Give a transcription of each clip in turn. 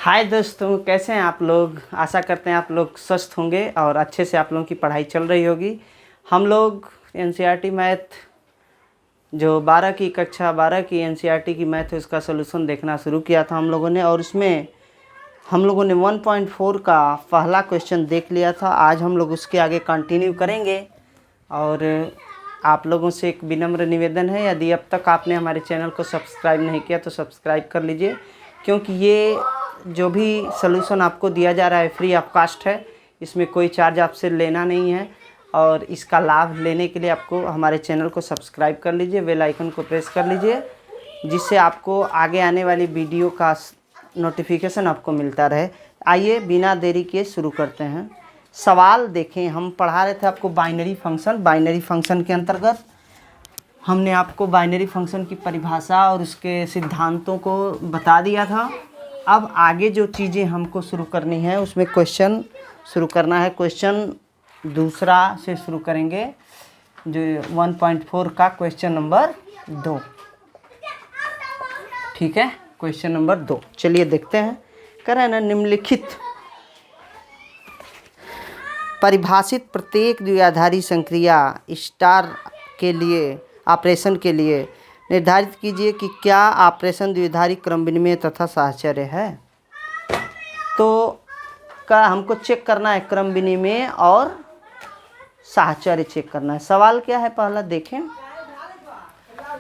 हाय दोस्तों, कैसे हैं आप लोग। आशा करते हैं आप लोग स्वस्थ होंगे और अच्छे से आप लोगों की पढ़ाई चल रही होगी। हम लोग एनसीईआरटी मैथ जो 12 की एनसीईआरटी की मैथ है उसका सलूशन देखना शुरू किया था हम लोगों ने, और उसमें हम लोगों ने 1.4 का पहला क्वेश्चन देख लिया था। आज हम लोग उसके आगे कंटिन्यू करेंगे। और आप लोगों से एक विनम्र निवेदन है, यदि अब तक आपने हमारे चैनल को सब्सक्राइब नहीं किया तो सब्सक्राइब कर लीजिए, क्योंकि ये जो भी सलूशन आपको दिया जा रहा है फ्री ऑफ कास्ट है। इसमें कोई चार्ज आपसे लेना नहीं है, और इसका लाभ लेने के लिए आपको हमारे चैनल को सब्सक्राइब कर लीजिए, बेल आइकन को प्रेस कर लीजिए, जिससे आपको आगे आने वाली वीडियो का नोटिफिकेशन आपको मिलता रहे। आइए बिना देरी के शुरू करते हैं। सवाल देखें, हम पढ़ा रहे थे आपको बाइनरी फंक्शन के अंतर्गत हमने आपको बाइनरी फंक्शन की परिभाषा और उसके सिद्धांतों को बता दिया था। अब आगे जो चीज़ें हमको शुरू करनी है उसमें क्वेश्चन शुरू करना है। क्वेश्चन दूसरा से शुरू करेंगे, जो 1.4 का क्वेश्चन नंबर 2। ठीक है, क्वेश्चन नंबर 2 चलिए देखते हैं। कह रहे हैं ना, निम्नलिखित परिभाषित प्रत्येक द्विआधारी संक्रिया स्टार के लिए ऑपरेशन के लिए निर्धारित कीजिए कि क्या ऑपरेशन द्विआधारी क्रम विनिमय तथा साहचर्य है। तो का हमको चेक करना है क्रम विनिमय और साहचर्य चेक करना है। सवाल क्या है पहला देखें।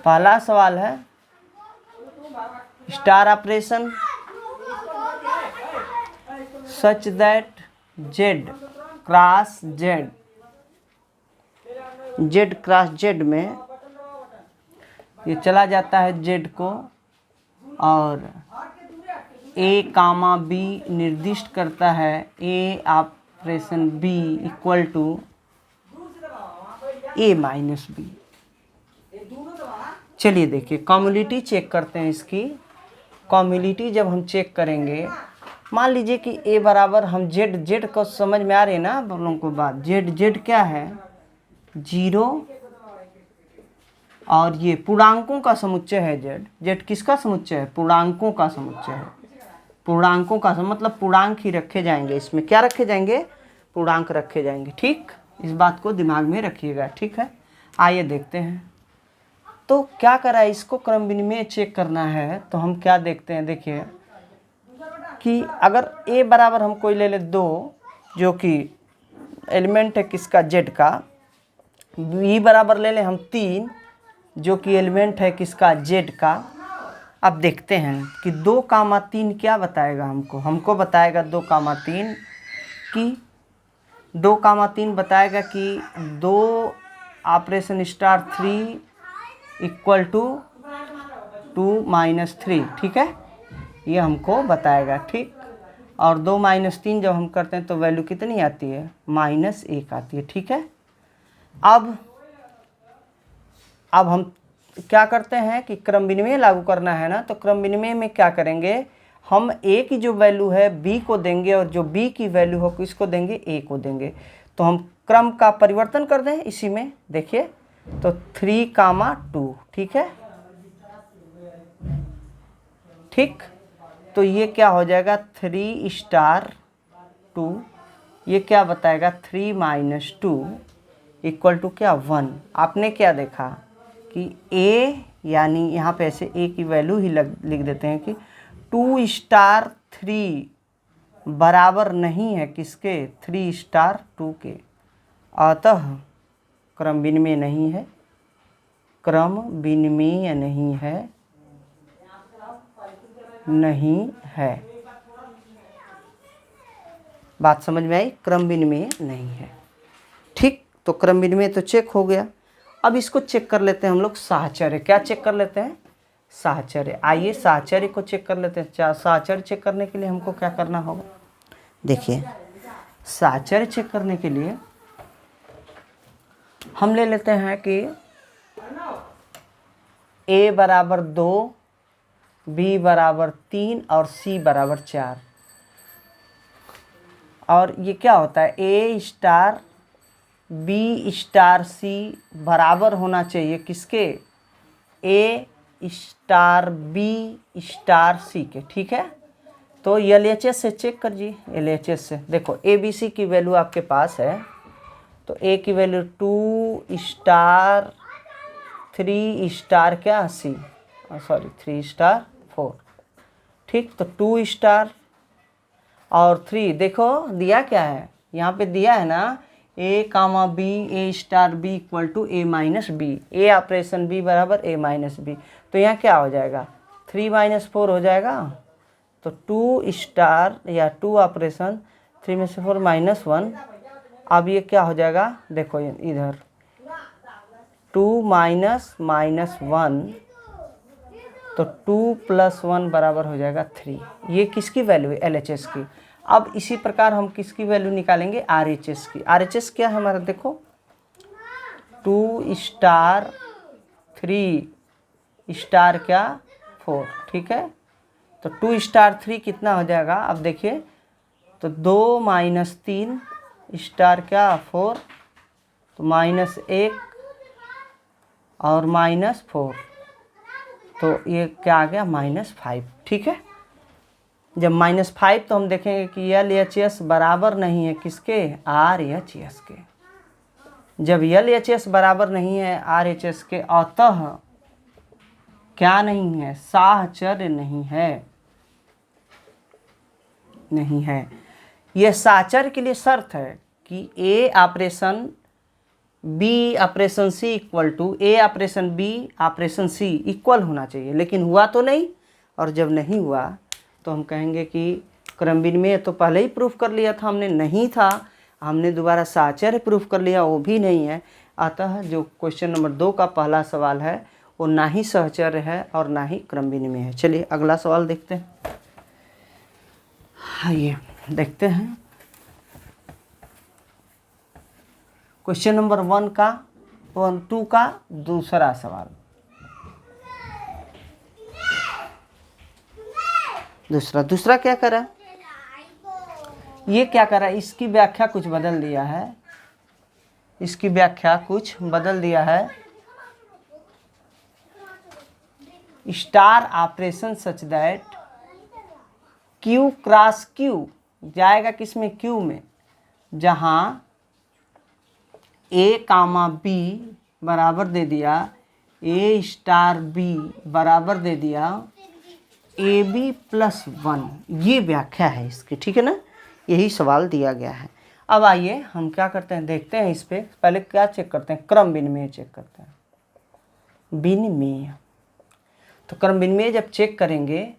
पहला सवाल है star operation such that Z cross Z में ये चला जाता है जेड को, और ए कामा बी निर्दिष्ट करता है A operation B equal to A minus B. चलिए देखिए, कम्युनिटी चेक करते हैं इसकी। कम्युनिटी जब हम चेक करेंगे, मान लीजिए कि ए बराबर हम जेड को समझ में आ रही है ना आप लोगों को बात। जेड क्या है, 0, और ये पूर्णांकों का समुच्चय है। जेड किसका समुच्चय है? पूर्णांकों का समुच्चय है। पूर्णांकों का मतलब पूर्णांक ही रखे जाएंगे इसमें। क्या रखे जाएंगे? पूर्णांक रखे जाएंगे। ठीक, इस बात को दिमाग में रखिएगा। ठीक है, आइए देखते हैं। तो क्या करा है, इसको क्रम विनिमय चेक करना है तो हम क्या देखते हैं। देखिए कि अगर ए बराबर हम कोई ले ले 2, जो कि एलिमेंट है किसका? जेड का। बी बराबर ले ले हम 3, जो कि एलिमेंट है किसका? जेड का। अब देखते हैं कि 2,3 क्या बताएगा हमको बताएगा 2,3 कि 2,3 बताएगा कि 2 operation star 3 equal to 2 minus 3। ठीक है, ये हमको बताएगा। ठीक, और 2 माइनस 3 जब हम करते हैं तो वैल्यू कितनी आती है? -1 आती है। ठीक है, अब हम क्या करते हैं कि क्रम विनिमय लागू करना है ना, तो क्रम विनिमय में क्या करेंगे, हम ए की जो वैल्यू है बी को देंगे, और जो बी की वैल्यू हो किसको देंगे? ए को देंगे। तो हम क्रम का परिवर्तन कर दें इसी में। देखिए तो 3,2। ठीक है, ठीक, तो ये क्या हो जाएगा? 3 स्टार 2, ये क्या बताएगा? 3 माइनस 2 इक्वल टू क्या? 1। आपने क्या देखा कि ए, यानी यहाँ पे ऐसे ए की वैल्यू ही लिख देते हैं कि 2 स्टार 3 बराबर नहीं है किसके? 3 स्टार 2 के। अतः क्रम विनिमय नहीं है, क्रम विनिमय नहीं है। बात समझ में आई? क्रम विनिमय नहीं है। ठीक, तो क्रम विनिमय तो चेक हो गया। अब इसको चेक कर लेते हैं हम लोग साहचर्य। क्या चेक कर लेते हैं? साहचर्य। आइए साहचर्य को चेक कर लेते हैं। साहचर्य चेक करने के लिए हमको क्या करना होगा? देखिए, साहचर्य चेक करने के लिए हम ले लेते हैं कि ए बराबर 2, बी बराबर 3 और सी बराबर 4। और ये क्या होता है? ए स्टार बी स्टार सी बराबर होना चाहिए किसके? ए स्टार बी स्टार सी के। ठीक है, तो LHS से चेक कर जी, LHS से देखो ABC की वैल्यू आपके पास है, तो A की वैल्यू 2 स्टार 3 स्टार क्या C, सॉरी 3 स्टार 4, ठीक। तो 2 स्टार और 3, देखो दिया क्या है यहाँ पे, दिया है ना A comma B, A star B equal to A minus B, A operation B बराबर A माइनस बी। तो यहाँ क्या हो जाएगा, 3 माइनस 4 हो जाएगा, तो 2 स्टार या 2 ऑपरेशन 3 में से 4 माइनस 1। अब ये क्या हो जाएगा, देखो इधर 2 माइनस माइनस 1, तो 2 प्लस 1 बराबर हो जाएगा 3। ये किसकी वैल्यू है, LHS की। अब इसी प्रकार हम किसकी वैल्यू निकालेंगे, RHS की। RHS क्या है हमारा, देखो 2 स्टार 3 स्टार क्या 4, ठीक है। तो 2 स्टार 3 कितना हो जाएगा, अब देखिए, तो 2 माइनस 3 स्टार क्या 4, तो माइनस 1 और माइनस 4, तो ये क्या आ गया -5, ठीक है। जब -5 तो हम देखेंगे कि LHS बराबर नहीं है किसके, RHS के। जब LHS बराबर नहीं है RHS के, अतः क्या नहीं है, साहचर्य नहीं है, नहीं है। यह साहचर्य के लिए शर्त है कि A operation B operation C equal to A operation B operation C equal होना चाहिए, लेकिन हुआ तो नहीं। और जब नहीं हुआ तो हम कहेंगे कि क्रम विनिमय तो पहले ही प्रूफ कर लिया था हमने, नहीं था, हमने दोबारा साहचर्य प्रूफ कर लिया, वो भी नहीं है। अतः जो क्वेश्चन नंबर 2 का पहला सवाल है वो ना ही सहचर्य है और ना ही क्रम विनिमय है। चलिए अगला सवाल देखते हैं। आइए देखते हैं क्वेश्चन नंबर 2 का दूसरा सवाल। दूसरा क्या करा, ये क्या करा, इसकी व्याख्या कुछ बदल दिया है, इसकी व्याख्या कुछ बदल दिया है। Star operation such that Q cross Q जाएगा किसमें, Q में, जहां A कामा B बराबर दे दिया A स्टार B बराबर दे दिया AB प्लस 1। ये व्याख्या है इसकी, ठीक है ना, यही सवाल दिया गया है। अब आइए हम क्या करते हैं, देखते हैं इस पे। पहले क्या चेक करते हैं, क्रम विनिमय चेक करते हैं, विनिमय। तो क्रम विनिमय जब चेक करेंगे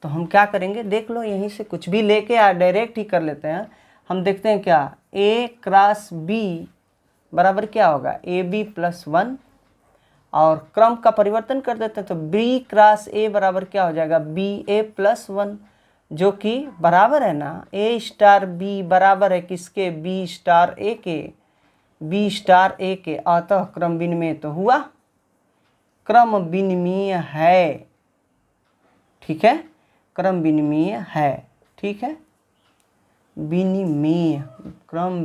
तो हम क्या करेंगे, देख लो यहीं से कुछ भी लेके डायरेक्ट ही कर लेते हैं। हम देखते हैं क्या, A क्रॉस B बराबर क्या होगा, AB प्लस 1, और क्रम का परिवर्तन कर देते हैं तो B क्रॉस A बराबर क्या हो जाएगा, BA प्लस 1, जो कि बराबर है ना A स्टार B बराबर है किसके, B स्टार A के, B स्टार A के। अतः क्रम विनिमय तो हुआ, क्रम विनिमय है, ठीक है, क्रम विनिमय है, ठीक है, विनिमय, क्रम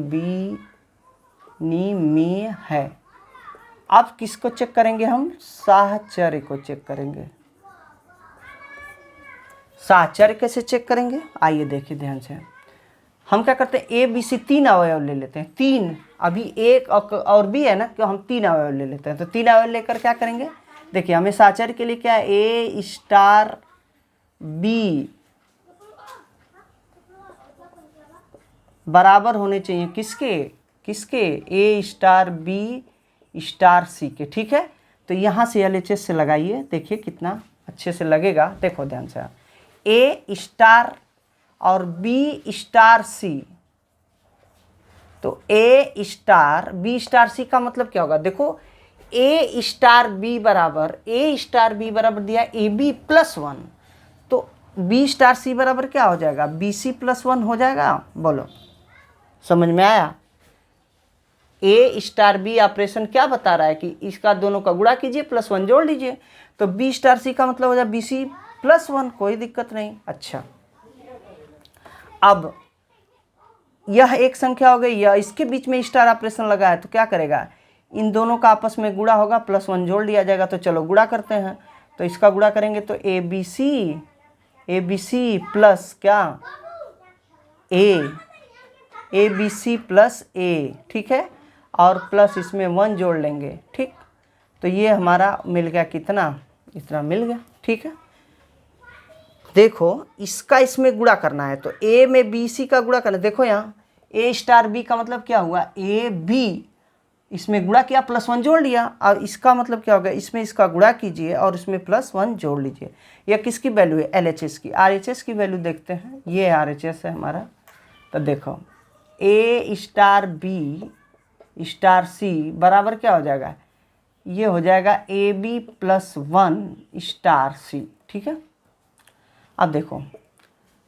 विनिमय है। अब किसको चेक करेंगे हम, साहचर्य को चेक करेंगे। साहचर्य कैसे चेक करेंगे, आइए देखिए ध्यान से। हम क्या करते हैं, A B C 3 अवयव ले लेते हैं, 3, अभी एक और भी है ना, कि हम 3 अवयव ले लेते हैं। तो 3 अवयव लेकर क्या करेंगे, देखिए हमें साहचर्य के लिए क्या है, A स्टार B बराबर होने चाहिए किसके A star B star C के, ठीक है। तो यहाँ से LHS से लगाइए, देखिए कितना अच्छे से लगेगा, देखो ध्यान से। A स्टार और B स्टार C, तो A star B star C का मतलब क्या होगा, देखो A स्टार B बराबर दिया AB प्लस 1, तो B स्टार C बराबर क्या हो जाएगा, BC प्लस 1 हो जाएगा। बोलो समझ में आया। A स्टार B ऑपरेशन क्या बता रहा है कि इसका दोनों का गुणा कीजिए प्लस 1 जोड़ लीजिए, तो B स्टार C का मतलब हो जाए BC प्लस 1, कोई दिक्कत नहीं। अच्छा, अब यह एक संख्या हो गई, यह इसके बीच में स्टार ऑपरेशन लगा है, तो क्या करेगा, इन दोनों का आपस में गुणा होगा, प्लस 1 जोड़ लिया जाएगा। तो चलो गुणा करते हैं, तो इसका गुणा करेंगे तो ABC ABC प्लस क्या ABC प्लस A, ठीक है, और प्लस इसमें 1 जोड़ लेंगे, ठीक। तो ये हमारा मिल गया कितना, इतना मिल गया, ठीक है। देखो इसका इसमें गुणा करना है तो A में BC का गुणा करना है। देखो यहाँ A स्टार B का मतलब क्या हुआ, AB इसमें गुणा किया प्लस 1 जोड़ लिया। अब इसका मतलब क्या होगा, इसमें इसका गुणा कीजिए और इसमें प्लस 1 जोड़ लीजिए। यह किसकी वैल्यू है, LHS की। RHS की वैल्यू देखते हैं, ये RHS है हमारा। तो देखो A star B star C बराबर क्या हो जाएगा, ये हो जाएगा AB प्लस 1 स्टार C, ठीक है। अब देखो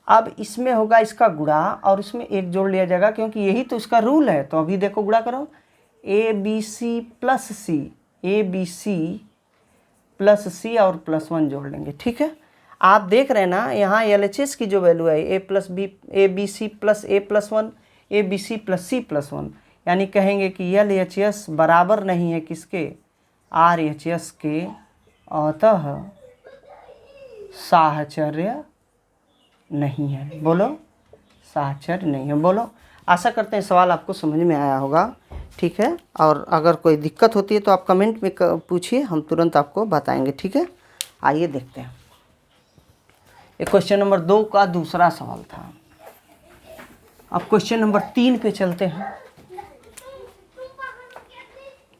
अब इसमें होगा इसका गुणा और इसमें 1 जोड़ लिया जाएगा क्योंकि यही तो इसका रूल है। तो अभी देखो गुणा करो, ABC plus C, ABC plus C और प्लस 1 जोड़ लेंगे, ठीक है। आप देख रहे हैं ना यहाँ LHS की जो वैल्यू है A plus B, ABC plus A plus 1, ABC plus C plus 1, यानी कहेंगे कि LHS बराबर नहीं है किसके, RHS के, अतः साहचर्य नहीं है। बोलो साहचर्य नहीं है। बोलो। आशा करते हैं सवाल आपको समझ में आया होगा, ठीक है। और अगर कोई दिक्कत होती है तो आप कमेंट में पूछिए, हम तुरंत आपको बताएंगे, ठीक है। आइए देखते हैं, ये क्वेश्चन नंबर 2 का दूसरा सवाल था। अब क्वेश्चन नंबर 3 पे चलते हैं।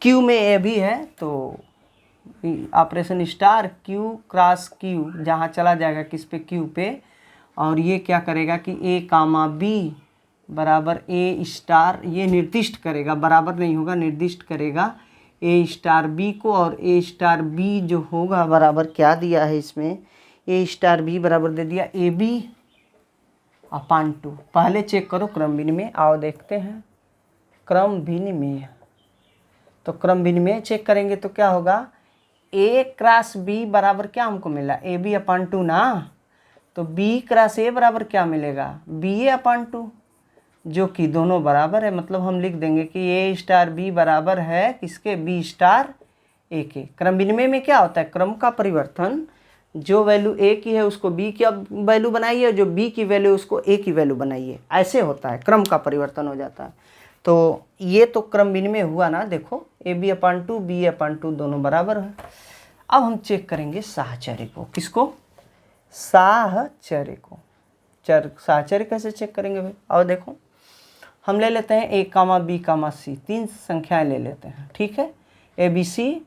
Q में A भी है तो operation star Q cross Q जहाँ चला जाएगा किस पे, Q पे, और ये क्या करेगा कि A कामा B बराबर A स्टार, ये निर्दिष्ट करेगा, बराबर नहीं होगा, निर्दिष्ट करेगा A स्टार B को। और A स्टार B जो होगा बराबर क्या दिया है इसमें, A स्टार B बराबर दे दिया AB अपान 2। पहले चेक करो क्रम विनिमय, आओ देखते हैं क्रम विनिमय। तो क्रम विनिमय चेक करेंगे तो क्या होगा, A क्रॉस B बराबर क्या हमको मिला, AB अपान 2 ना। तो B क्रॉस A बराबर क्या मिलेगा, BA अपान 2, जो कि दोनों बराबर है। मतलब हम लिख देंगे कि A स्टार B बराबर है किसके, B स्टार A के। क्रम विनिमय में क्या होता है, क्रम का परिवर्तन, जो वैल्यू A की है उसको B की वैल्यू बनाइए, जो B की वैल्यू उसको A की वैल्यू बनाइए, ऐसे होता है, क्रम का परिवर्तन हो जाता है। तो ये तो क्रम विनिमय हुआ ना। देखो AB अपान 2 B अपान 2 दोनों बराबर है। अब हम चेक करेंगे साहचर्य को, किसको, साहचर्य को। साहचर्य कैसे चेक करेंगे भाई, और देखो हम ले लेते हैं A comma B comma C, 3 संख्याएं ले लेते हैं, ठीक है। ABC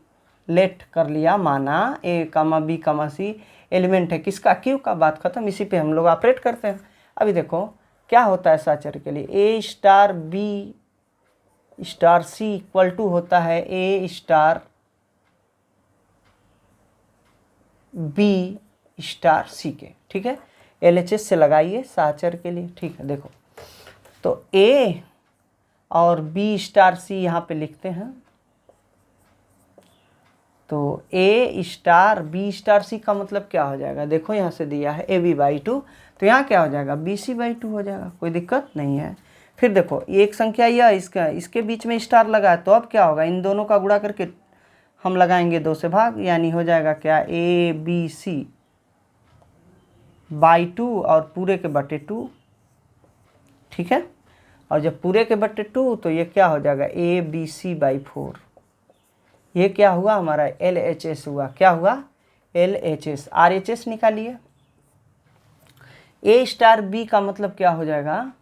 लेट कर लिया, माना A comma B comma C element है किसका, Q का, बात खत्म। इसी पे हम लोग ऑपरेट करते हैं। अभी देखो क्या होता है साहचर्य के लिए, A star B star C equal to होता है A star B star C के, ठीक है। LHS से लगाइए साहचर्य के लिए, ठीक है। देखो तो A और B स्टार C यहाँ पे लिखते हैं। तो A star B star C का मतलब क्या हो जाएगा, देखो यहाँ से दिया है AB/2, तो यहाँ क्या हो जाएगा, BC/2 हो जाएगा, कोई दिक्कत नहीं है। फिर देखो एक संख्या यह इसके बीच में स्टार लगा है, तो अब क्या होगा, इन दोनों का गुणा करके हम लगाएंगे 2 से भाग, यानी हो जाएगा क्या, ABC/2 और पूरे के बटे 2, ठीक है। और जब पूरे के बटे 2 तो ये क्या हो जाएगा, ABC/4। ये क्या हुआ हमारा, LHS हुआ, क्या हुआ, LHS। RHS निकालिए। A स्टार B का मतलब क्या हो जाएगा,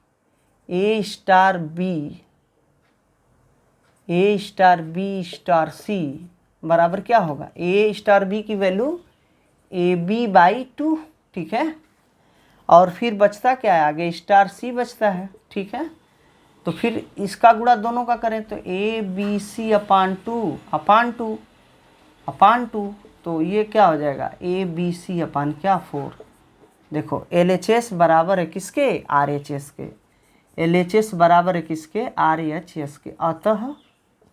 A star B star C बराबर क्या होगा, A स्टार B की वैल्यू AB/2, ठीक है। और फिर बचता क्या है, आगे स्टार C बचता है, ठीक है। तो फिर इसका गुणा दोनों का करें तो ABC अपान 2, तो ये क्या हो जाएगा, ABC अपान क्या 4। देखो LHS बराबर है किसके, RHS के। LHS बराबर है किसके, RHS के।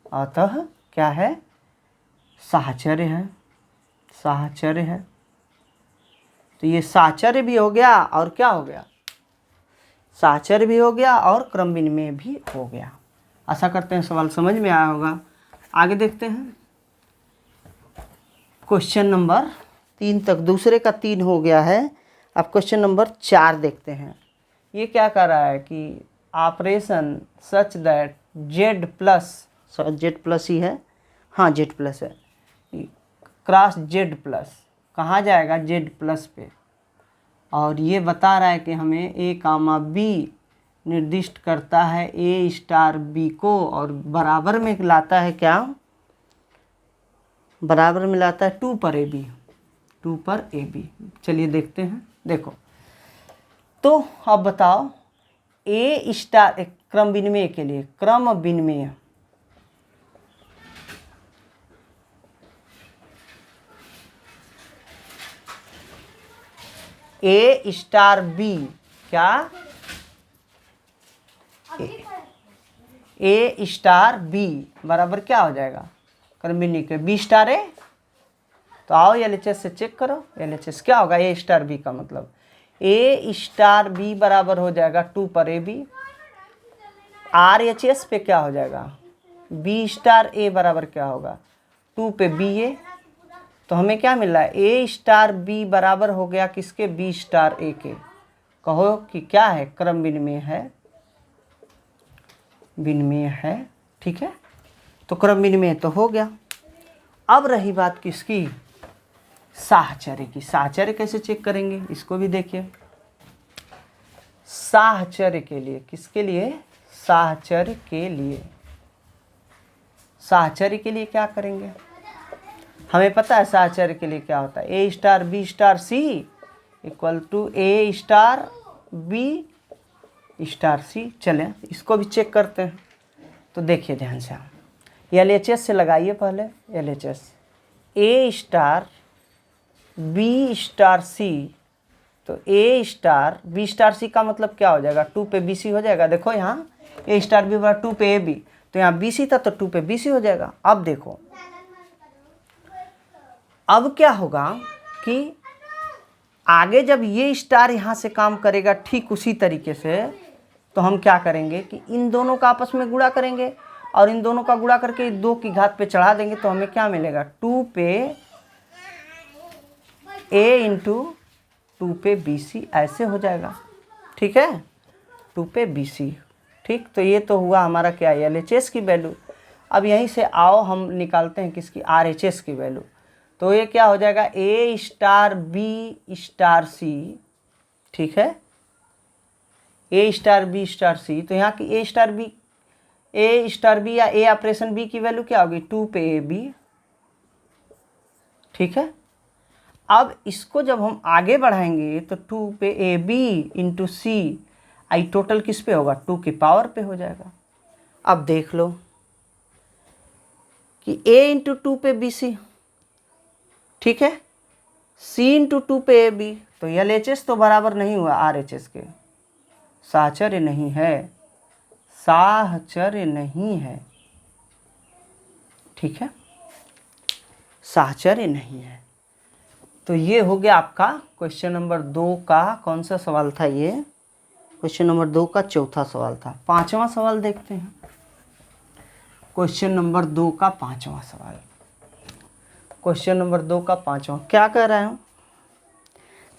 अतः क्या है, साहचर्य है, साहचर्य है। तो ये साहचर्य भी हो गया और क्या हो गया, साहचर्य भी हो गया और क्रम विनिमय भी हो गया। आशा करते हैं सवाल समझ में आया होगा। आगे देखते हैं क्वेश्चन नंबर 3 तक, दूसरे का 3 हो गया है। अब क्वेश्चन नंबर 4 देखते हैं। ये क्या कर रहा है कि operation such that Z plus ही है, हाँ जेड प्लस है, क्रॉस जेड प्लस कहाँ जाएगा, जेड प्लस पे। और ये बता रहा है कि हमें ए कामा बी निर्दिष्ट करता है ए स्टार बी को, और बराबर में लाता है क्या, बराबर में लाता है 2 पर ए बी। चलिए देखते हैं। देखो तो अब बताओ ए स्टार क्रम विनिमय के लिए, क्रम विनिमय ए स्टार बी, क्या ए स्टार बी बराबर क्या हो जाएगा, क्रम विनिमय के बी स्टार ए। तो आओ एलएचएस से चेक करो, एलएचएस क्या होगा ए स्टार बी का मतलब, ए स्टार बी बराबर हो जाएगा 2 पर A B. R H S पे क्या हो जाएगा, बी स्टार ए बराबर क्या होगा 2 पे बी ए। तो हमें क्या मिल रहा है, ए स्टार बी बराबर हो गया किसके, बी स्टार ए के। कहो कि क्या है, क्रम विनिमय है, ठीक है। तो क्रम विनिमय तो हो गया। अब रही बात किसकी, साहचर्य की। साहचर्य कैसे चेक करेंगे, इसको भी देखिए। साहचर्य के लिए, किसके लिए, साहचर्य के लिए क्या करेंगे, हमें पता है साहचर्य के लिए क्या होता है, A star B star C equal to A star B star C. चलें इसको भी चेक करते हैं। तो देखिए ध्यान से, हम LHS से लगाइए पहले, LHS ए स्टार बी स्टार सी। तो ए स्टार बी स्टार सी का मतलब क्या हो जाएगा, 2 पे बी सी हो जाएगा। देखो यहाँ ए स्टार बी बराबर 2 पे ए बी, तो यहाँ बी सी था तो 2 पे बी सी हो जाएगा। अब देखो अब क्या होगा कि आगे जब ये स्टार यहाँ से काम करेगा ठीक उसी तरीके से, तो हम क्या करेंगे कि इन दोनों का आपस में गुणा करेंगे, और इन दोनों का गुणा करके 2 की घात पे चढ़ा देंगे। तो हमें क्या मिलेगा, 2 पे ए इंटू 2 पे बी सी, ऐसे हो जाएगा, ठीक है, 2 पे बी सी, ठीक। तो ये तो हुआ हमारा क्या, LHS की वैल्यू। अब यहीं से आओ हम निकालते हैं किसकी, RHS की वैल्यू। तो ये क्या हो जाएगा, ए स्टार बी स्टार सी, ठीक है, ए स्टार बी स्टार सी। तो यहाँ की ए स्टार बी या ए ऑपरेशन बी की वैल्यू क्या होगी, 2 पे ए बी, ठीक है। अब इसको जब हम आगे बढ़ाएंगे तो 2 पे A B into C, I total किस पे होगा, 2 की पावर पे हो जाएगा। अब देख लो कि a इंटू 2 पे बी सी, ठीक है, c इंटू 2 पे ए बी। तो LHS तो बराबर नहीं हुआ RHS के, साहचर्य नहीं है, ठीक है, साहचर्य नहीं है। तो ये हो गया आपका क्वेश्चन नंबर 2 का, कौन सा सवाल था ये, क्वेश्चन नंबर 2 का चौथा सवाल था। 5वां सवाल देखते हैं, क्वेश्चन नंबर 2 का 5वां सवाल। क्वेश्चन नंबर 2 का 5वां क्या कह रहा है,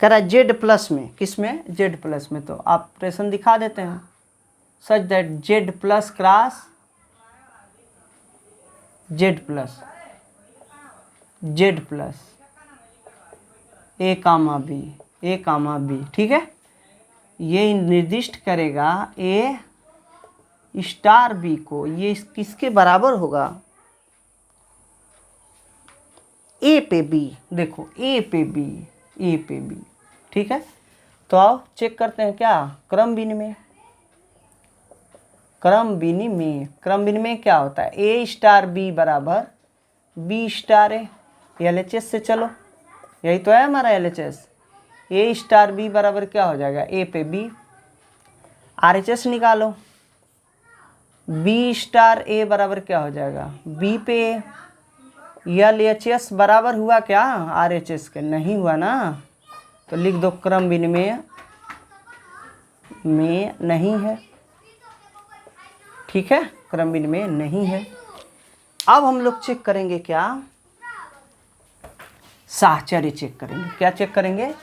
कह रहा है जेड प्लस में, किस में, जेड प्लस में। तो ऑपरेशन दिखा देते हैं, such that Z plus cross Z plus A comma B, ठीक है। ये निर्दिष्ट करेगा ए स्टार बी को, ये किसके बराबर होगा, ए पे बी। देखो ए पे बी, ठीक है। तो आओ चेक करते हैं क्या, क्रम विनिमय क्या होता है, ए स्टार बी बराबर बी स्टार ए। LHS से चलो, यही तो है हमारा LHS। ए स्टार बी बराबर क्या हो जाएगा, ए पे बी। RHS निकालो, बी स्टार ए बराबर क्या हो जाएगा, बी पे ए। LHS बराबर हुआ क्या RHS के, नहीं हुआ ना। तो लिख दो क्रम विनिमय में नहीं है, ठीक है, क्रम विनिमय नहीं है। अब हम लोग चेक करेंगे क्या, साहचर्य चेक करेंगे। क्या चेक करेंगे,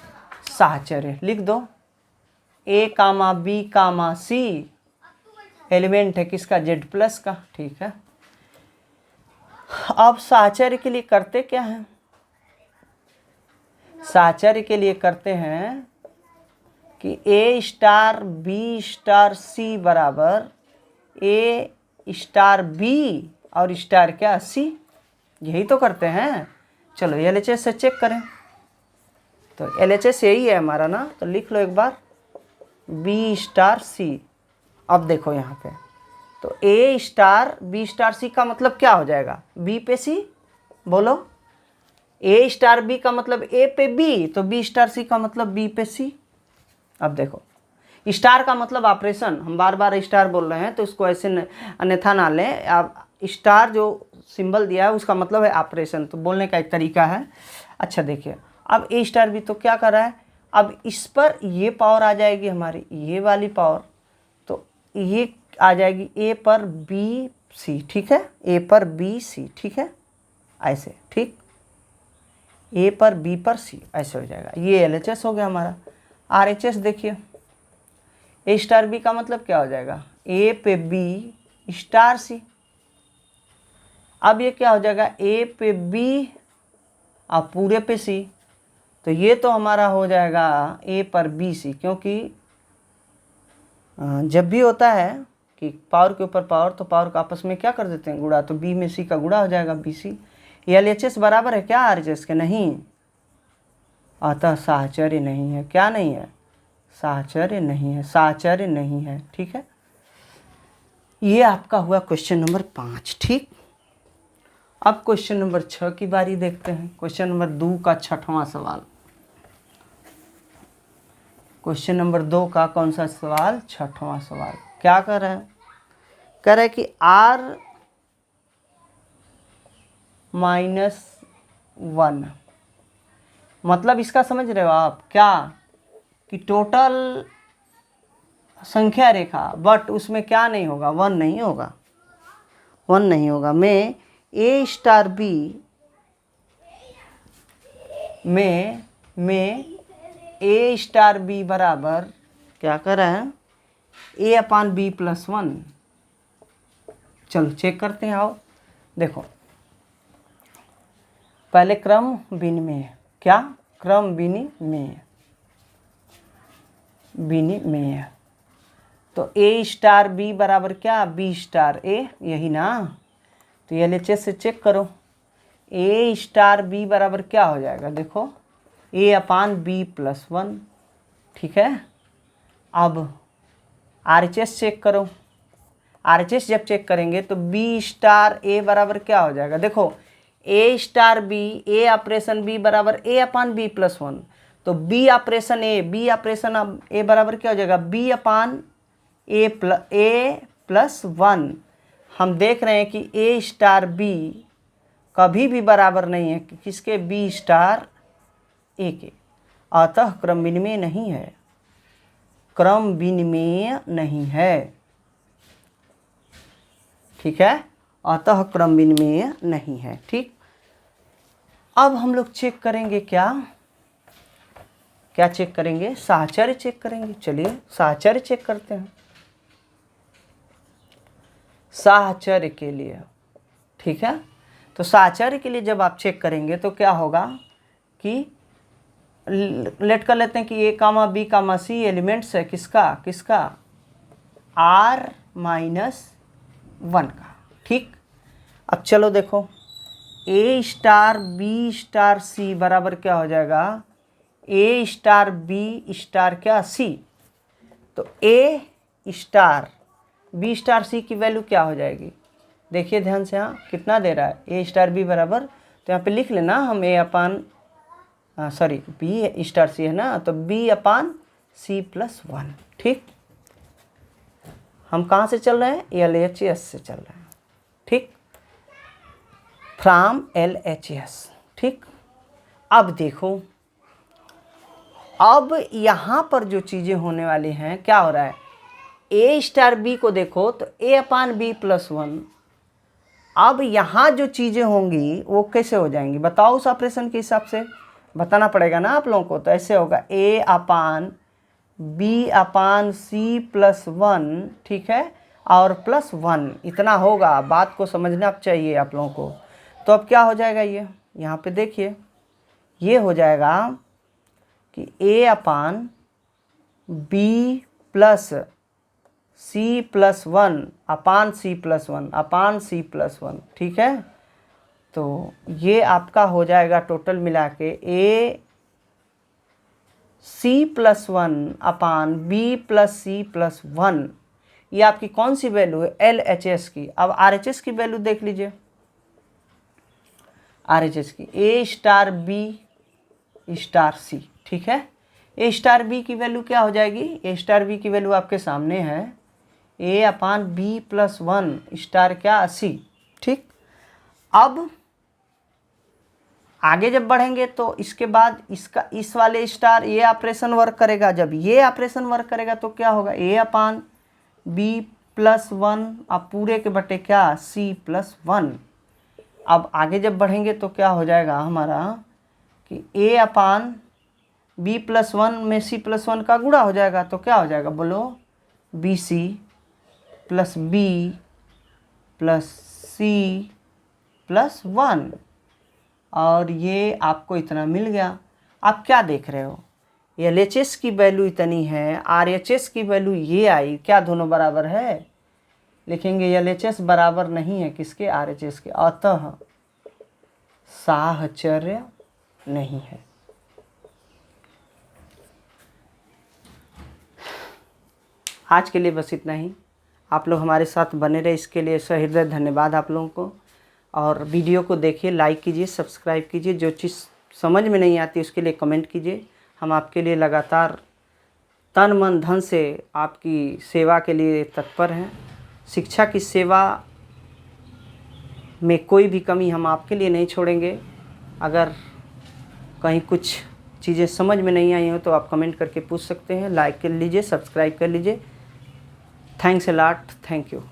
साहचर्य लिख दो। ए कामा बी कामा सी एलिमेंट है किसका, जेड प्लस का। ठीक है, अब साहचर्य के लिए करते क्या है, साहचर्य के लिए करते हैं कि ए स्टार बी स्टार सी बराबर ए स्टार बी और स्टार क्या, सी। यही तो करते हैं। चलो LHS से चेक करें। तो LHS यही है हमारा ना, तो लिख लो एक बार, बी स्टार सी। अब देखो यहाँ पे, तो ए स्टार बी स्टार सी का मतलब क्या हो जाएगा, बी पे सी। बोलो, ए स्टार बी का मतलब ए पे बी, तो बी स्टार सी का मतलब बी पे सी। अब देखो, स्टार का मतलब ऑपरेशन, हम बार बार स्टार बोल रहे हैं तो इसको ऐसे अन्यथा ना लें। आप स्टार जो सिंबल दिया है उसका मतलब है ऑपरेशन, तो बोलने का एक तरीका है। अच्छा देखिए, अब ए स्टार बी तो क्या कर रहा है, अब इस पर ये पावर आ जाएगी हमारी, ये वाली पावर, तो ये आ जाएगी ए पर बी सी। ठीक है, ए पर बी सी। ठीक है, ऐसे। ठीक, ए पर बी पर सी, ऐसे हो जाएगा। ये LHS हो गया हमारा। RHS देखिए, ए स्टार बी का मतलब क्या हो जाएगा, ए पे बी स्टार सी। अब ये क्या हो जाएगा, ए पे बी और पूरे पे सी, तो ये तो हमारा हो जाएगा ए पर बी सी, क्योंकि जब भी होता है कि पावर के ऊपर पावर, तो पावर का आपस में क्या कर देते हैं, गुणा, तो बी में सी का गुणा हो जाएगा, बी सी। LHS बराबर है क्या RHS के, नहीं, अतः साहचर्य नहीं है। क्या नहीं है, साहचर्य नहीं है, साहचर्य नहीं है। ठीक है, ये आपका हुआ क्वेश्चन नंबर 5। ठीक, अब क्वेश्चन नंबर 6 की बारी देखते हैं। क्वेश्चन नंबर 2 का 6वां सवाल। क्वेश्चन नंबर 2 का कौन सा सवाल, 6वां सवाल। क्या कर रहा है, कह रहा है कि R - 1, मतलब इसका समझ रहे हो आप क्या, कि टोटल संख्या रेखा, बट उसमें क्या नहीं होगा, 1 नहीं होगा, 1 नहीं होगा। में ए स्टार बी में ए स्टार बी बराबर क्या कर रहा है, ए अपान बी प्लस 1। चलो चेक करते हैं, आओ देखो। पहले क्रम विनिमय, क्या, क्रम विनिमय, विनिमय। तो ए स्टार बी बराबर क्या, बी स्टार ए, यही ना। तो LHS से चेक करो, ए स्टार बी बराबर क्या हो जाएगा, देखो, ए अपान बी प्लस 1। ठीक है, अब RHS चेक करो। RHS जब चेक करेंगे तो बी स्टार ए बराबर क्या हो जाएगा, देखो, ए स्टार बी, ए ऑपरेशन बी बराबर ए अपान बी प्लस 1, तो बी ऑपरेशन ए, बी ऑपरेशन ए बराबर क्या हो जाएगा, बी अपान ए प्लस 1। हम देख रहे हैं कि ए स्टार बी कभी भी बराबर नहीं है कि किसके, बी स्टार ए के, अतः क्रम विनिमय नहीं है, क्रम विनिमय नहीं है। ठीक है, अतः क्रम विनिमय नहीं है। ठीक, अब हम लोग चेक करेंगे क्या, क्या चेक करेंगे, साहचर्य चेक करेंगे। चलिए साहचर्य चेक करते हैं। साहचर्य के लिए, ठीक है, तो साहचर्य के लिए जब आप चेक करेंगे तो क्या होगा कि लेट कर लेते हैं कि ए कामा बी कामा सी एलिमेंट्स है किसका, किसका, R - 1 का। ठीक, अब चलो देखो, ए स्टार बी स्टार सी बराबर क्या हो जाएगा, ए स्टार बी स्टार क्या, सी। तो ए स्टार बी स्टार सी की वैल्यू क्या हो जाएगी, देखिए ध्यान से, यहाँ कितना दे रहा है, ए स्टार बी बराबर, तो यहाँ पे लिख लेना हम ए अपान सॉरी बी स्टार सी है ना, तो बी अपान सी प्लस 1। ठीक, हम कहाँ से चल रहे हैं, LHS से चल रहे हैं। ठीक, फ्रॉम LHS। ठीक, अब देखो, अब यहाँ पर जो चीज़ें होने वाली हैं, क्या हो रहा है, ए स्टार बी को देखो तो ए अपान बी प्लस 1। अब यहाँ जो चीज़ें होंगी वो कैसे हो जाएंगी, बताओ उस ऑपरेशन के हिसाब से। बताना पड़ेगा ना आप लोगों को। तो ऐसे होगा A/B/C+1, ठीक है, और +1 इतना होगा। बात को समझना चाहिए आप लोगों को। तो अब क्या हो जाएगा, ये यहाँ पे देखिए, ये हो जाएगा कि A/B+C+1/C+1, ठीक है। तो ये आपका हो जाएगा टोटल मिला के AC+1/B+C+1। ये आपकी कौन सी वैल्यू है, LHS की। अब RHS की वैल्यू देख लीजिए, RHS की A*B*C, ठीक है। A*B की वैल्यू क्या हो जाएगी, A*B की वैल्यू आपके सामने है A/B+1 क्या C, ठीक। अब आगे जब बढ़ेंगे तो इसके बाद इसका इस वाले स्टार ये ऑपरेशन वर्क करेगा। जब ये ऑपरेशन वर्क करेगा तो क्या होगा, A/B+1 अब पूरे के बटे क्या C+1। अब आगे जब बढ़ेंगे तो क्या हो जाएगा हमारा कि A/B+1 में C+1 का गुणा हो जाएगा। तो क्या हो जाएगा बोलो, BC+B+C+1। और ये आपको इतना मिल गया। आप क्या देख रहे हो, LHS की वैल्यू इतनी है, RHS की वैल्यू ये आई, क्या दोनों बराबर है, लिखेंगे LHS बराबर नहीं है किसके, RHS के, अतः साहचर्य नहीं है। आज के लिए बस इतना ही। आप लोग हमारे साथ बने रहे, इसके लिए सहृदय धन्यवाद आप लोगों को। और वीडियो को देखिए, लाइक कीजिए, सब्सक्राइब कीजिए। जो चीज़ समझ में नहीं आती उसके लिए कमेंट कीजिए। हम आपके लिए लगातार तन मन धन से आपकी सेवा के लिए तत्पर हैं। शिक्षा की सेवा में कोई भी कमी हम आपके लिए नहीं छोड़ेंगे। अगर कहीं कुछ चीज़ें समझ में नहीं आई हो तो आप कमेंट करके पूछ सकते हैं। लाइक कर लीजिए, सब्सक्राइब कर लीजिए। Thanks a lot, thank you.